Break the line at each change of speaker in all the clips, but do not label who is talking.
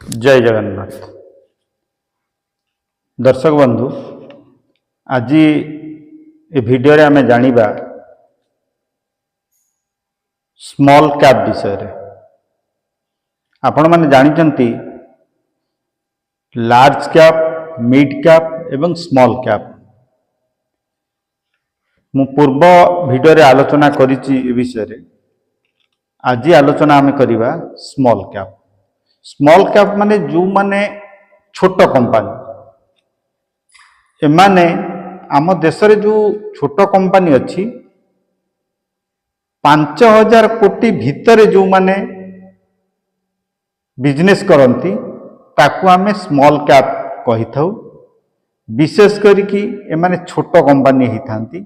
जय जगन्नाथ। दर्शक बंधु, आज ए वीडियो रे आमे जानिबा स्मॉल कैप विषय रे। आपण माने जानिचंती लार्ज कैप, मिड कैप एवं स्मॉल कैप। मु पूर्व वीडियो रे आलोचना करिछि ए विषय रे। आज आलोचना आमे करिबा स्मॉल कैप। स्मॉल कैप माने जो माने छोट कंपनी, एमाने आम देश रे जो छोट कंपनी अच्छी 5000 कोटी भितर जो माने बिजनेस करती ताकू आमे स्मॉल कैप कही थाउ। विशेष करिकी एमाने छोट कंपनी ही थांती।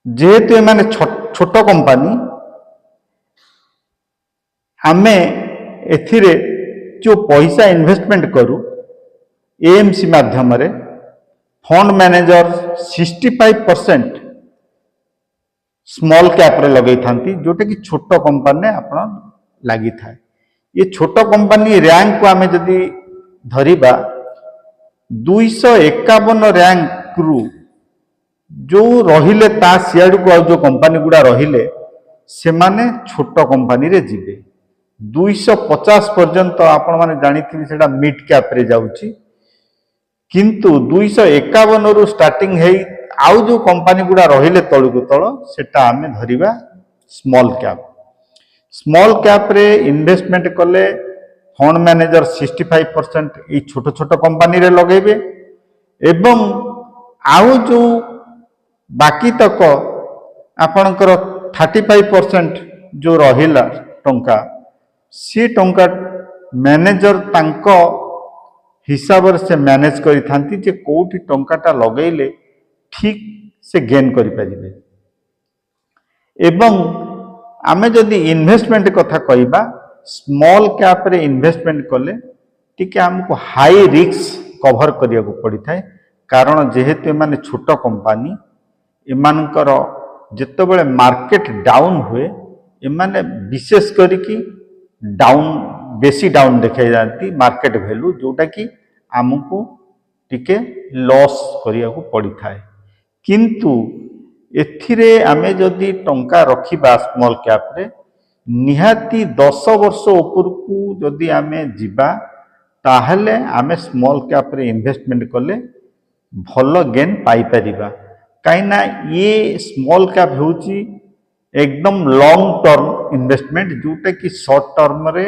जेहेतु एमाने छोट कंपनी, आमे एथिरे जो पैसा इन्वेस्टमेंट करू एएमसी माध्यम रे फंड मैनेजर 65% स्मॉल कैप रे लगई थांती, जोटा कि छोट कंपनी आपण लगी थाए। ये छोट कंपनी रैंक को आमे जदि धरिबा 251 रैंक रु जो रहिले ता सियाडू को जो कंपनी गुडा रहिले से माने छोट कंपनी रे जिबे। 250 पर्यंत आपण माने जानिथिबे सेटा मिड कैप रे जाउची, किंतु 251 रु स्टार्टिंग हेई आउ जो कंपनी गुडा रहिले तळकु तळ सेटा आमे धरिबा स्मॉल कैप। स्मॉल कैप रे इन्वेस्टमेंट कले फंड मैनेजर 65% ई छोट छोट कंपनी रे लगेबे एवं आउ जो बाकी तक आपणकर 35% जो रहिला टंका, सी टंका मैनेजर तांको हिसाब से मैनेज करि थांती जे कोठी टंकाटा लगेले ठीक से गेन करि परिबे। एवं आमे जदि इन्वेस्टमेंट कथा कहिबा, स्मॉल कैप रे इन्वेस्टमेंट कले टिके हमको हाई रिस्क कवर करिया को पड़ी थाए। कारण जेहेतु माने छोट कंपनी, एमानकर जेतेबेले मार्केट डाउन हुए एमाने विशेष करिकी डाउन बेसी डाउन देखाई जाती मार्केट वैल्यू, जोटा कि आमको टिके लॉस करिया को पड़ी थाए। किंतु एथिरे आमे जदि टंका रखिबा स्मॉल कैप रे निहाती 10 वर्ष ऊपर को जदि आमे जिबा ताहले आमे स्मॉल कैप रे इन्वेस्टमेंट कले भलो गेन पाई परिबा। काइना ये स्मॉल कैप होची एकदम लॉन्ग टर्म इन्वेस्टमेंट, जोटा कि शॉर्ट टर्म रे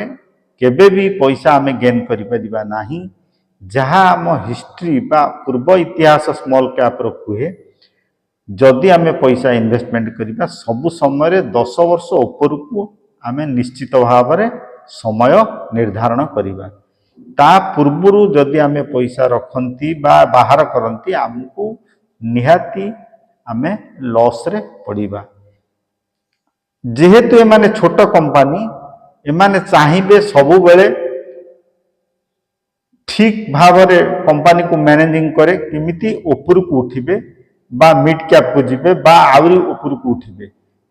केबे भी पैसा आमे गेन करि परिबा नाही। जहाँ आम हिस्ट्री बा पूर्व इतिहास स्मॉल कैप रो कुहे, जदि आमे पैसा इन्वेस्टमेंट करिबा सब समय 10 वर्ष ऊपर को आमे निश्चित भाव रे समय निर्धारण करिबा। ता पूर्वरु जदि आमे पैसा रखंती बा बाहर करंती हमको निहाती आमे लॉस रे पड़िबा। जेहेतु एमाने छोट कंपनी, एमाने चाहिए सबु बेले ठीक भाव रे कंपनी को मैनेजिंग करे किमिति ऊपर को उठिबे बा मिड कैप को जिबे बा आउरी ऊपर को उठिबे।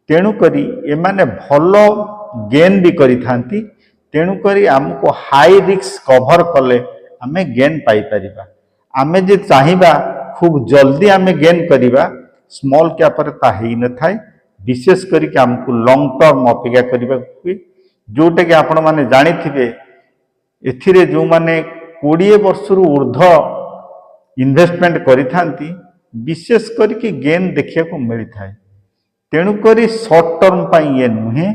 तेणु करी एमाने भलो गेन भी करि थांती। तेणु करी हमको हाई रिस्क कवर कले आमे गेन पाई परिबा। आमे जे चाहिबा खूब जल्दी आमे गेन करिबा, स्मॉल कैप रे ता हेई न थाए। विशेष करिक हमको लॉन्ग टर्म अपेक्षा करिबा हुए, जोटा कि आपण माने जानिथिबे एथिरे जो माने 20 वर्ष रु ऊर्ध्व इन्वेस्टमेंट करि थांती विशेष करिक गेन देखिया को मिली थाए। तेणु करी शॉर्ट टर्म पाई ये नुहे।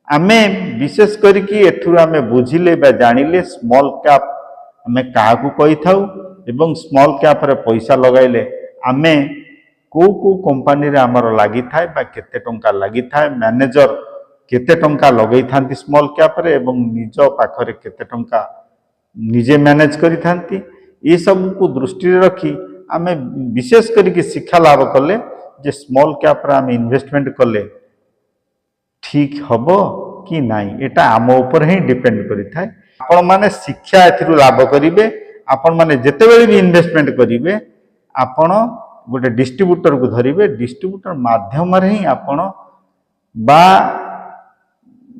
आमे विशेष करिक एथुर आमे बुझिले बा जानिले स्मॉल कैप आमे काहाकू कहि थाउ एवं स्मॉल कैप रे पैसा लगाइले आमे को कंपनी रे आमर लागि थाए बा केते टंका लागि थाए, मैनेजर केते टंका लगई थांती स्मॉल कैप रे एवं निज पाखरे केते टंका निजे मैनेज करि थांती। ये सब को दृष्टि रे रखी आमे विशेष करिक शिक्षा लाभ कले जे स्मॉल कैप रे आमे इन्वेस्टमेंट कले ठीक हबो कि नाही, एटा आम ऊपर ही डिपेंड करि थाए। आपण माने शिक्षा एथिरु लाभ करिवे। आपण माने जेतेबेले भी इन्वेस्टमेंट करिवे आपण गोटे डिस्ट्रीब्यूटर को धरिवे। डिस्ट्रीब्यूटर माध्यम रे ही आपण बा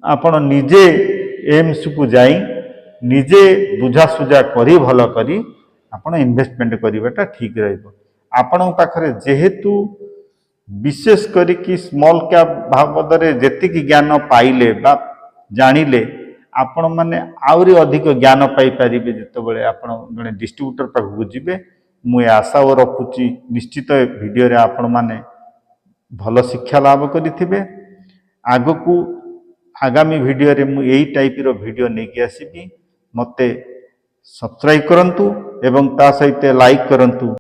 आपण निजे एम्स को जाई ନିଜେ ବୁଝାସୁଝା କରି ଭଲ କରି ଆପଣ ଇନଭେଷ୍ଟମେଣ୍ଟ କରିବାଟା ଠିକ୍ ରହିବ। ଆପଣଙ୍କ ପାଖରେ ଯେହେତୁ ବିଶେଷ କରିକି ସ୍ମଲ୍ କ୍ୟାପ୍ ବାବଦରେ ଯେତିକି ଜ୍ଞାନ ପାଇଲେ ବା ଜାଣିଲେ ଆପଣମାନେ ଆହୁରି ଅଧିକ ଜ୍ଞାନ ପାଇପାରିବେ ଯେତେବେଳେ ଆପଣ ଜଣେ ଡିଷ୍ଟ୍ରିବ୍ୟୁଟର ପାଖକୁ ଯିବେ। ମୁଁ ଏ ଆଶା ରଖୁଛି ନିଶ୍ଚିତ ଏ ଭିଡ଼ିଓରେ ଆପଣମାନେ ଭଲ ଶିକ୍ଷା ଲାଭ କରିଥିବେ। ଆଗକୁ ଆଗାମୀ ଭିଡ଼ିଓରେ ମୁଁ ଏଇ ଟାଇପ୍ର ଭିଡ଼ିଓ ନେଇକି ଆସିବି। ମୋତେ ସବସ୍କ୍ରାଇବ୍ କରନ୍ତୁ ଏବଂ ତା ସହିତ ଲାଇକ୍ କରନ୍ତୁ।